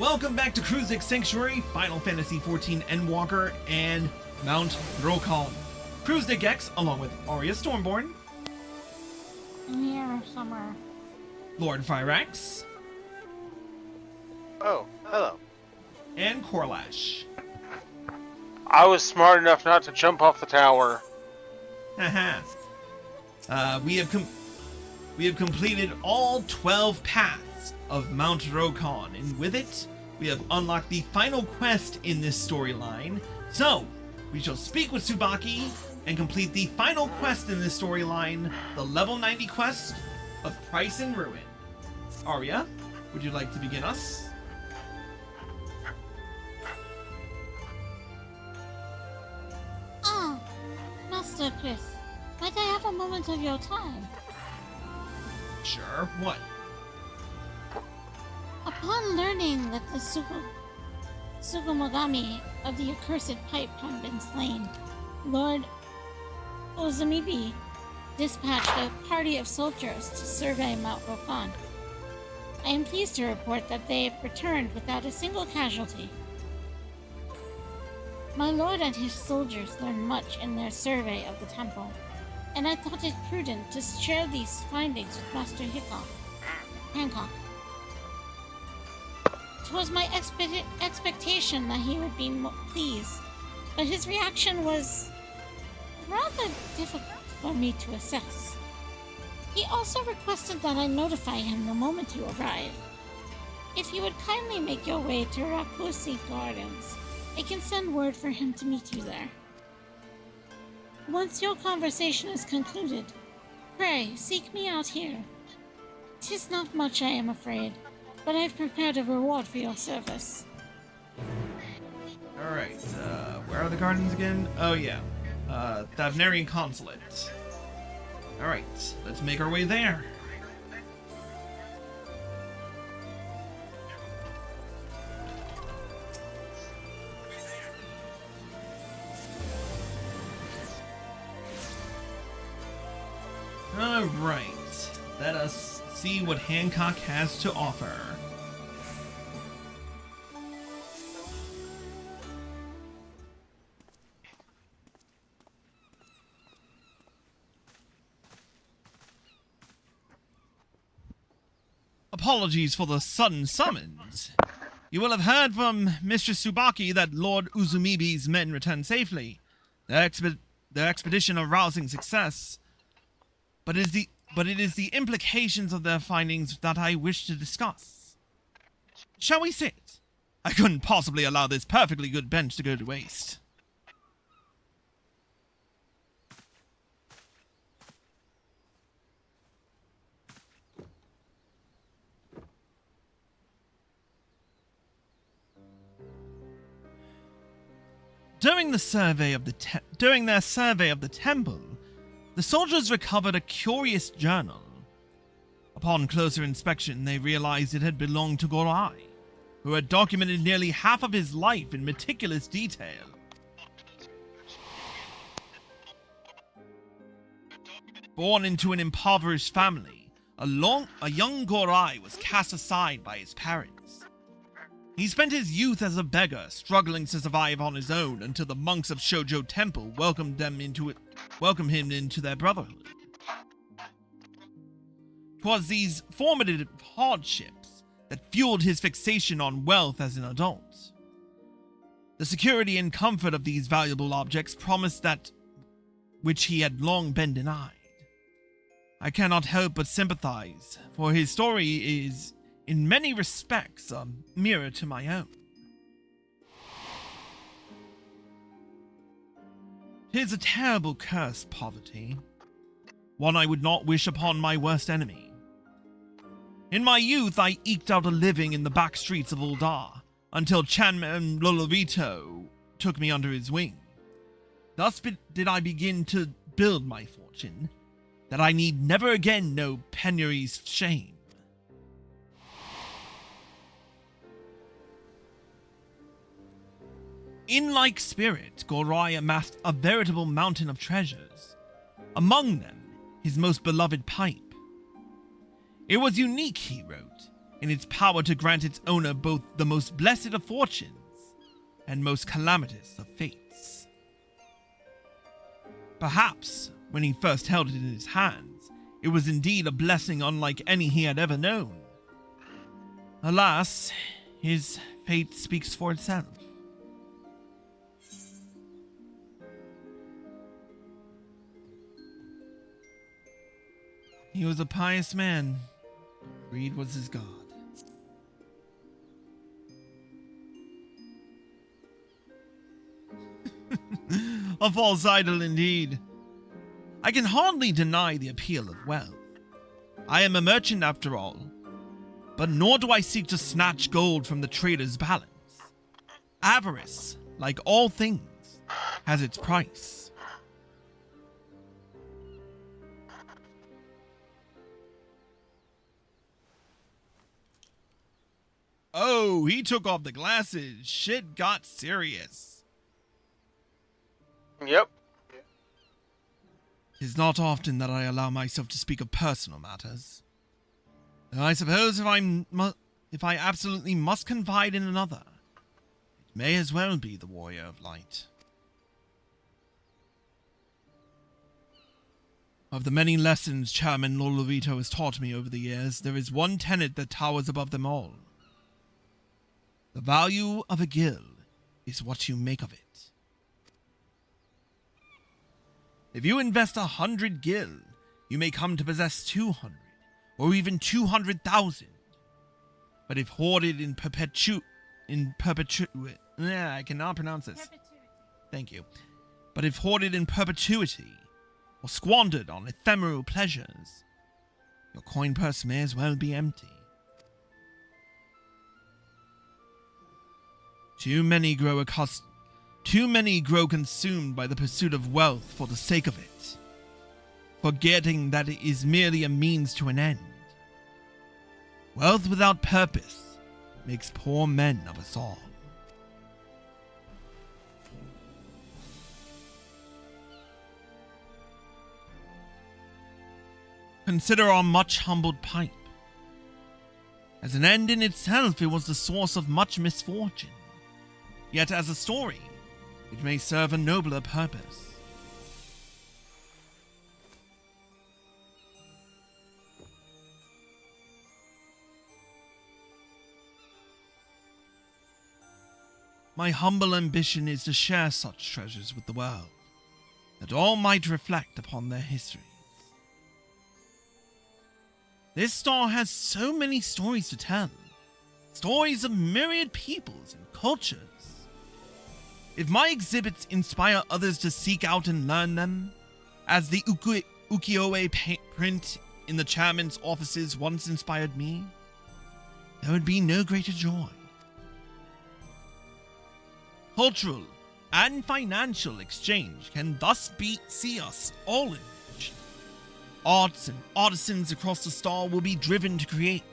Welcome back to Cruisix Sanctuary, Final Fantasy XIV Endwalker, and Mount Rokon. Cruisix X, along with Arya Stormborn, In here somewhere. Lord Fyrax, Oh, hello. and Korlash. I was smart enough not to jump off the tower. Haha. We have completed all 12 paths of Mount Rokon, and with it, we have unlocked the final quest in this storyline. So, we shall speak with Tsubaki and complete the final quest in this storyline, the level 90 quest of Price and Ruin. Arya, would you like to begin us? Ah, Master Chris, might I have a moment of your time? Sure. What? Upon learning that the Sugumogami of the accursed pipe had been slain, Lord Ozumibi dispatched a party of soldiers to survey Mount Rokon. I am pleased to report that they have returned without a single casualty. My lord and his soldiers learned much in their survey of the temple, and I thought it prudent to share these findings with Master Hancock. 'Twas my expectation that he would be pleased, but his reaction was rather difficult for me to assess. He also requested that I notify him the moment you arrive. If you would kindly make your way to Rakusi Gardens, I can send word for him to meet you there. Once your conversation is concluded, pray seek me out here. 'Tis not much, I am afraid, but I've prepared a reward for your service. Alright, where are the gardens again? Oh yeah, Thavnarian Consulate. Alright, let's make our way there. Alright, let us see what Hancock has to offer. Apologies for the sudden summons. You will have heard from Mistress Tsubaki that Lord Uzumibi's men returned safely. Their expedition of rousing success. But it is the implications of their findings that I wish to discuss. Shall we sit? I couldn't possibly allow this perfectly good bench to go to waste. During their survey of the temple, the soldiers recovered a curious journal. Upon closer inspection, they realized it had belonged to Gorai, who had documented nearly half of his life in meticulous detail. Born into an impoverished family, a young Gorai was cast aside by his parents. He spent his youth as a beggar, struggling to survive on his own until the monks of Shoujo Temple welcomed him into their brotherhood. 'Twas these formative hardships that fueled his fixation on wealth as an adult. The security and comfort of these valuable objects promised that which he had long been denied. I cannot help but sympathize, for his story is, in many respects, a mirror to my own. 'Tis a terrible curse, poverty, one I would not wish upon my worst enemy. In my youth, I eked out a living in the back streets of Uldar, until Chanman Lolovito took me under his wing. Thus did I begin to build my fortune, that I need never again know penury's shame. In like spirit, Gorai amassed a veritable mountain of treasures, among them his most beloved pipe. It was unique, he wrote, in its power to grant its owner both the most blessed of fortunes and most calamitous of fates. Perhaps, when he first held it in his hands, it was indeed a blessing unlike any he had ever known. Alas, his fate speaks for itself. He was a pious man. Greed was his god. A false idol indeed. I can hardly deny the appeal of wealth. I am a merchant after all, but nor do I seek to snatch gold from the trader's balance. Avarice, like all things, has its price. Oh, he took off the glasses. Shit got serious. Yep. Tis not often that I allow myself to speak of personal matters. Though I suppose if I absolutely must confide in another, it may as well be the Warrior of Light. Of the many lessons Chairman Lolorito has taught me over the years, there is one tenet that towers above them all. The value of a gil is what you make of it. If you invest 100 gil, you may come to possess 200, or even 200,000. But if hoarded in I cannot pronounce this. Thank you. But if hoarded in perpetuity, or squandered on ephemeral pleasures, your coin purse may as well be empty. Too many grow consumed by the pursuit of wealth for the sake of it, forgetting that it is merely a means to an end. Wealth without purpose makes poor men of us all. Consider our much humbled pipe. As an end in itself, it was the source of much misfortune. Yet as a story, it may serve a nobler purpose. My humble ambition is to share such treasures with the world, that all might reflect upon their histories. This star has so many stories to tell, stories of myriad peoples and cultures. If my exhibits inspire others to seek out and learn them, as the ukiyo-e print in the chairman's offices once inspired me, there would be no greater joy. Cultural and financial exchange can thus see us all enriched. Arts and artisans across the star will be driven to create,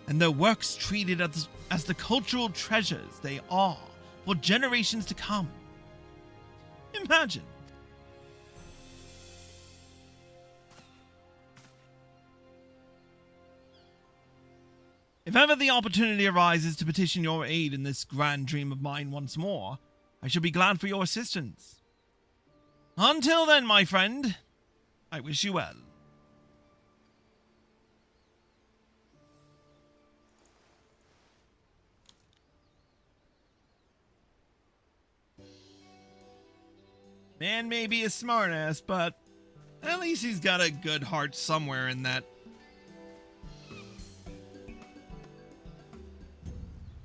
and their works treated as the cultural treasures they are for generations to come. Imagine. If ever the opportunity arises to petition your aid in this grand dream of mine once more, I shall be glad for your assistance. Until then, my friend, I wish you well. Man may be a smartass, but at least he's got a good heart somewhere in that.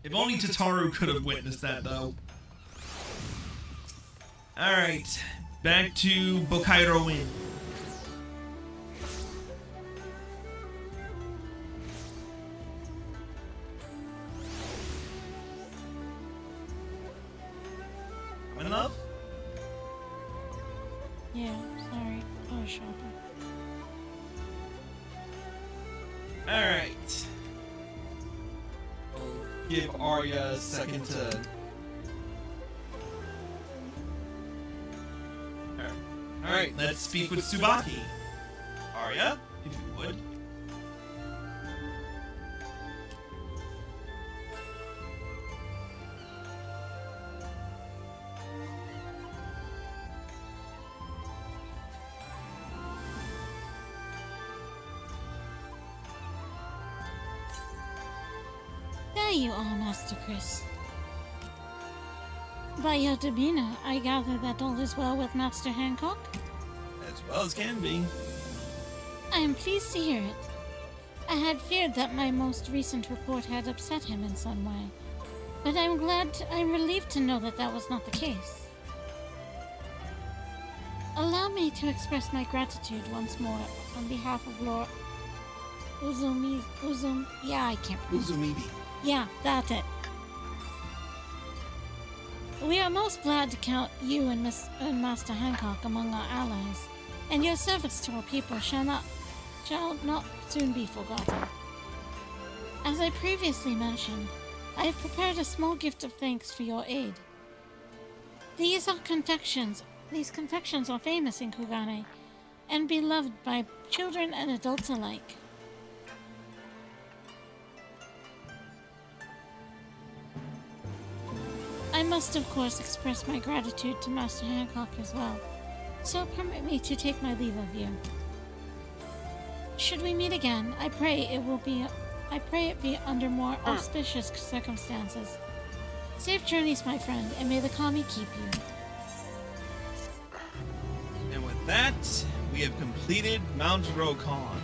If only Tataru could have witnessed that, though. Alright, back to Bokairo Inn. Coming up? Yeah, sorry. I was shopping. Alright. Give Arya a second to... Alright, let's speak with Tsubaki. Arya, if you would. There you are, Master Chris. By your demeanor, I gather that all is well with Master Hancock? As well as can be. I am pleased to hear it. I had feared that my most recent report had upset him in some way, but I'm relieved to know that that was not the case. Allow me to express my gratitude once more on behalf of Lord Uzumibi. Yeah, that's it. We are most glad to count you and Master Hancock among our allies, and your service to our people shall not soon be forgotten. As I previously mentioned, I have prepared a small gift of thanks for your aid. These confections are famous in Kugane and beloved by children and adults alike. I must, of course, express my gratitude to Master Hancock as well, so permit me to take my leave of you. Should we meet again, I pray it be under more auspicious circumstances. Safe journeys, my friend, and may the Kami keep you. And with that, we have completed Mount Rokon.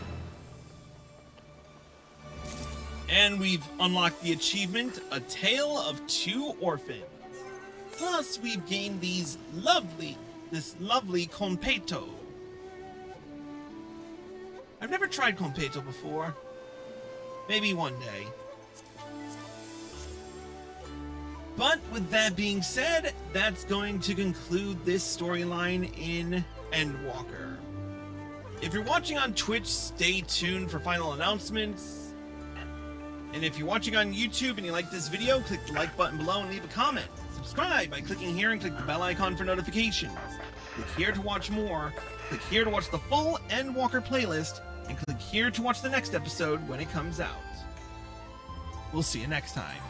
And we've unlocked the achievement, A Tale of Two Orphans. Plus, we've gained this lovely Konpeito. I've never tried Konpeito before. Maybe one day. But with that being said, that's going to conclude this storyline in Endwalker. If you're watching on Twitch, stay tuned for final announcements. And if you're watching on YouTube and you like this video, click the like button below and leave a comment. Subscribe by clicking here and click the bell icon for notifications. Click here to watch more. Click here to watch the full Endwalker playlist. And click here to watch the next episode when it comes out. We'll see you next time.